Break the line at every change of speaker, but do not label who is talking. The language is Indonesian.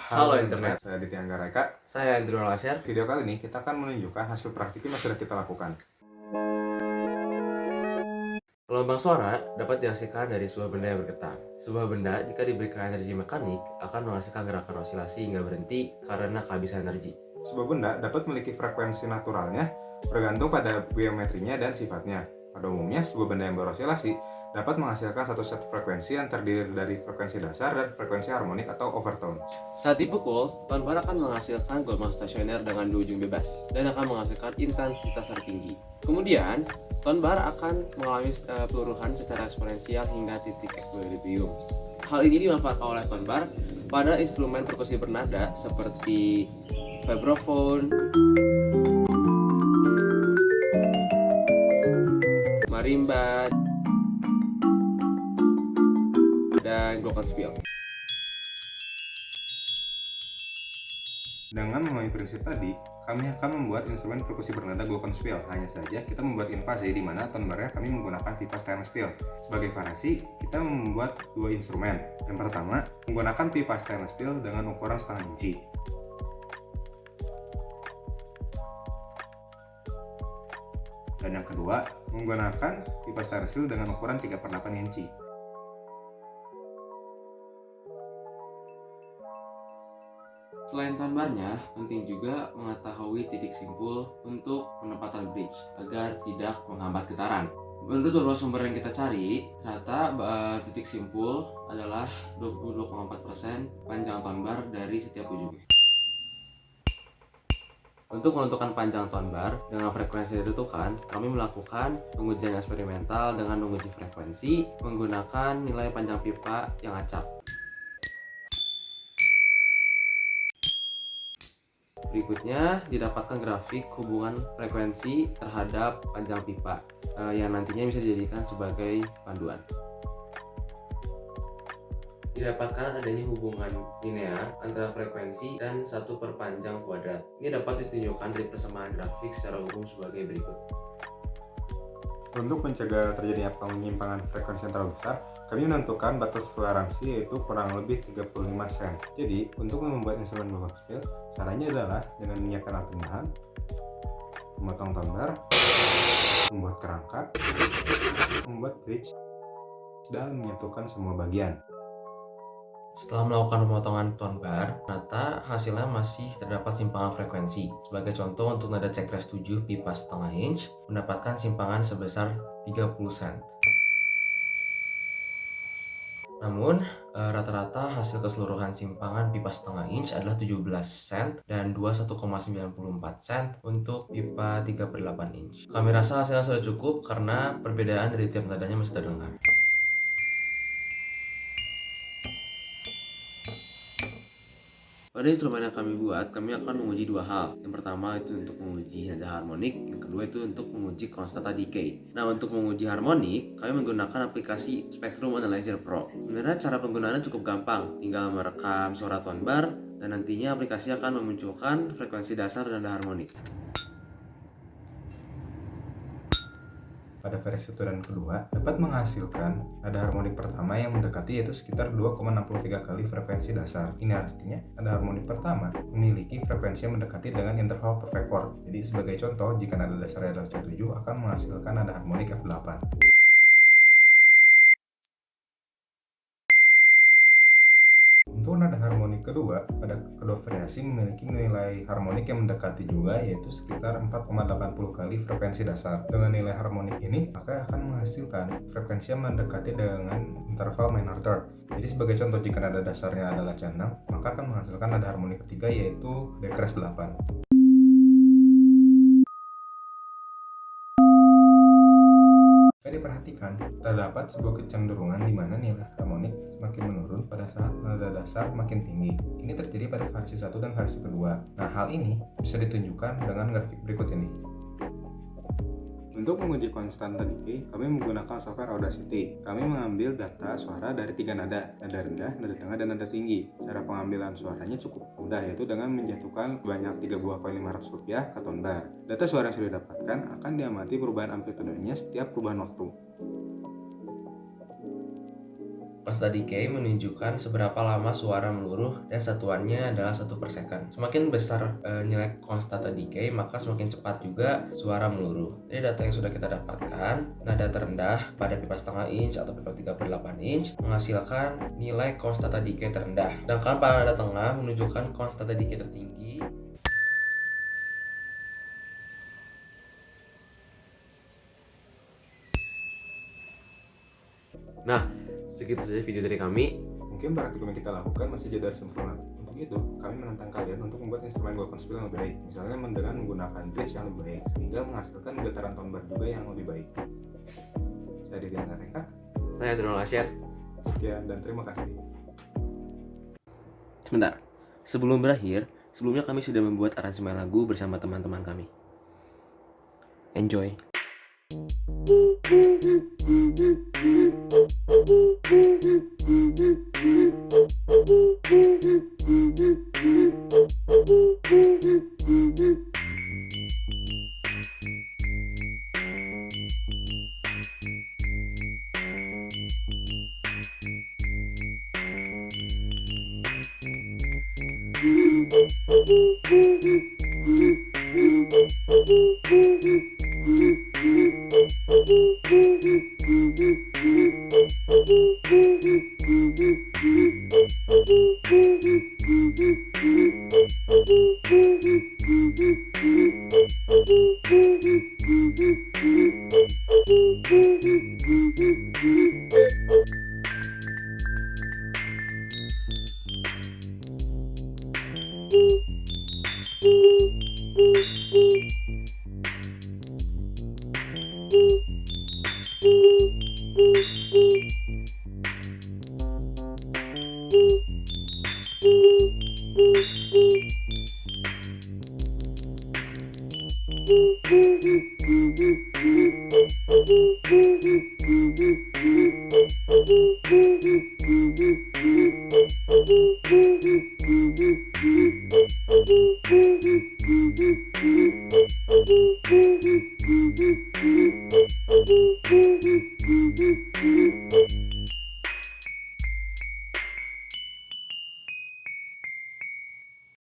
Halo internet,
saya Aditya Anggareka.
saya Andrew Lasher.
Video kali ini kita akan menunjukkan hasil praktik yang sudah kita lakukan.
Gelombang suara dapat dihasilkan dari sebuah benda yang bergetar. Sebuah benda jika diberikan energi mekanik akan menghasilkan gerakan osilasi hingga berhenti karena kehabisan energi.
Sebuah benda dapat memiliki frekuensi naturalnya bergantung pada geometrinya dan sifatnya. Pada umumnya, sebuah benda yang berosilasi dapat menghasilkan satu set frekuensi yang terdiri dari frekuensi dasar dan frekuensi harmonik atau overtones.
Saat dipukul, ton bar akan menghasilkan gelombang stasioner dengan dua ujung bebas dan akan menghasilkan intensitas tertinggi. Kemudian, ton bar akan mengalami peluruhan secara eksponensial hingga titik equilibrium. Hal ini dimanfaatkan oleh ton bar pada instrumen perkusi bernada seperti vibraphone, marimba, dan glockenspiel.
Dengan memahami prinsip tadi, kami akan membuat instrumen perkusi bernada glockenspiel. Hanya saja kita membuat invasi di mana ton barnya kami menggunakan pipa stainless steel. Sebagai variasi, kita membuat dua instrumen. Yang pertama, menggunakan pipa stainless steel dengan ukuran setengah inci. Dan yang kedua, menggunakan pipa stainless steel dengan ukuran 3/8 inci.
Selain ton barnya, penting juga mengetahui titik simpul untuk penempatan bridge agar tidak menghambat getaran. Menurut beberapa sumber yang kita cari, ternyata titik simpul adalah 22,4% panjang ton bar dari setiap ujungnya. Untuk menentukan panjang ton bar dengan frekuensi yang ditentukan, kami melakukan pengujian eksperimental dengan menguji frekuensi menggunakan nilai panjang pipa yang acak. Berikutnya didapatkan grafik hubungan frekuensi terhadap panjang pipa yang nantinya bisa dijadikan sebagai panduan. Didapatkan adanya hubungan linear antara frekuensi dan 1/panjang kuadrat. Ini dapat ditunjukkan dari persamaan grafik secara umum sebagai berikut.
Untuk mencegah terjadinya penyimpangan frekuensi yang terlalu besar, kami menentukan batas toleransi yaitu kurang lebih 35 sen. Jadi, untuk membuat instrumen glockenspiel, caranya adalah dengan menyiapkan alat tambahan, memotong ton bar, membuat kerangka, membuat bridge, dan menyatukan semua bagian.
Setelah melakukan pemotongan ton bar, ternyata hasilnya masih terdapat simpangan frekuensi. Sebagai contoh, untuk nada cekres 7 pipa setengah inch mendapatkan simpangan sebesar 30 sen. Namun, rata-rata hasil keseluruhan simpangan pipa setengah inch adalah 17 sen dan 21,94 sen untuk pipa 3/8 inch. Kami rasa hasilnya sudah cukup karena perbedaan dari tiap nadanya masih terdengar. Pada instrumen yang kami buat, kami akan menguji dua hal. Yang pertama itu untuk menguji nada harmonik, yang kedua itu untuk menguji konstanta decay. Nah, untuk menguji harmonik, kami menggunakan aplikasi Spectrum Analyzer Pro. Sebenarnya cara penggunaannya cukup gampang, tinggal merekam suara ton bar dan nantinya aplikasi akan memunculkan frekuensi dasar nada harmonik.
Pada versi 1 dan kedua dapat menghasilkan nada harmonik pertama yang mendekati yaitu sekitar 2,63 kali frekuensi dasar. Ini artinya nada harmonik pertama memiliki frekuensi yang mendekati dengan interval perfect chord. Jadi sebagai contoh, jika nada dasarnya adalah C7 akan menghasilkan nada harmonik F8. Untuk nada harmonik kedua, pada kedua variasi memiliki nilai harmonik yang mendekati juga yaitu sekitar 4,80 kali frekuensi dasar. Dengan nilai harmonik ini, maka akan menghasilkan frekuensi yang mendekati dengan interval minor third. Jadi sebagai contoh, jika nada dasarnya adalah C6, maka akan menghasilkan nada harmonik ketiga yaitu decres 8. Jika diperhatikan, terdapat sebuah kecenderungan di mana nilai harmonik makin menurun pada saat nada dasar makin tinggi. Ini terjadi pada versi 1 dan versi kedua. Nah, hal ini bisa ditunjukkan dengan grafik berikut ini. Untuk menguji konstanta decay, kami menggunakan software Audacity. Kami mengambil data suara dari 3 nada rendah, nada tengah, dan nada tinggi. Cara pengambilan suaranya cukup mudah, yaitu dengan menjatuhkan banyak 3 buah koin Rp500 ke ton bar. Data suara yang sudah didapatkan akan diamati perubahan amplitudenya setiap perubahan waktu.
Konstanta decay menunjukkan seberapa lama suara meluruh dan satuannya adalah 1/second. Semakin besar nilai konstanta decay, maka semakin cepat juga suara meluruh. Jadi data yang sudah kita dapatkan, nada terendah pada pipa setengah inch atau pipa 3/8 inch menghasilkan nilai konstanta decay terendah. Sedangkan pada nada tengah menunjukkan konstanta decay tertinggi. Nah, segitu saja video dari kami.
Mungkin praktikum yang kita lakukan masih jauh dari sempurna. Untuk itu, kami menantang kalian untuk membuat instrumen glockenspiel yang lebih baik, misalnya dengan menggunakan bridge yang lebih baik, sehingga menghasilkan getaran tone bar juga yang lebih baik. Saya Didi Anareka.
Saya Adrian Asyad.
Sekian dan terima kasih.
Sebentar, sebelum berakhir, sebelumnya kami sudah membuat aransemen lagu bersama teman-teman kami. Enjoy.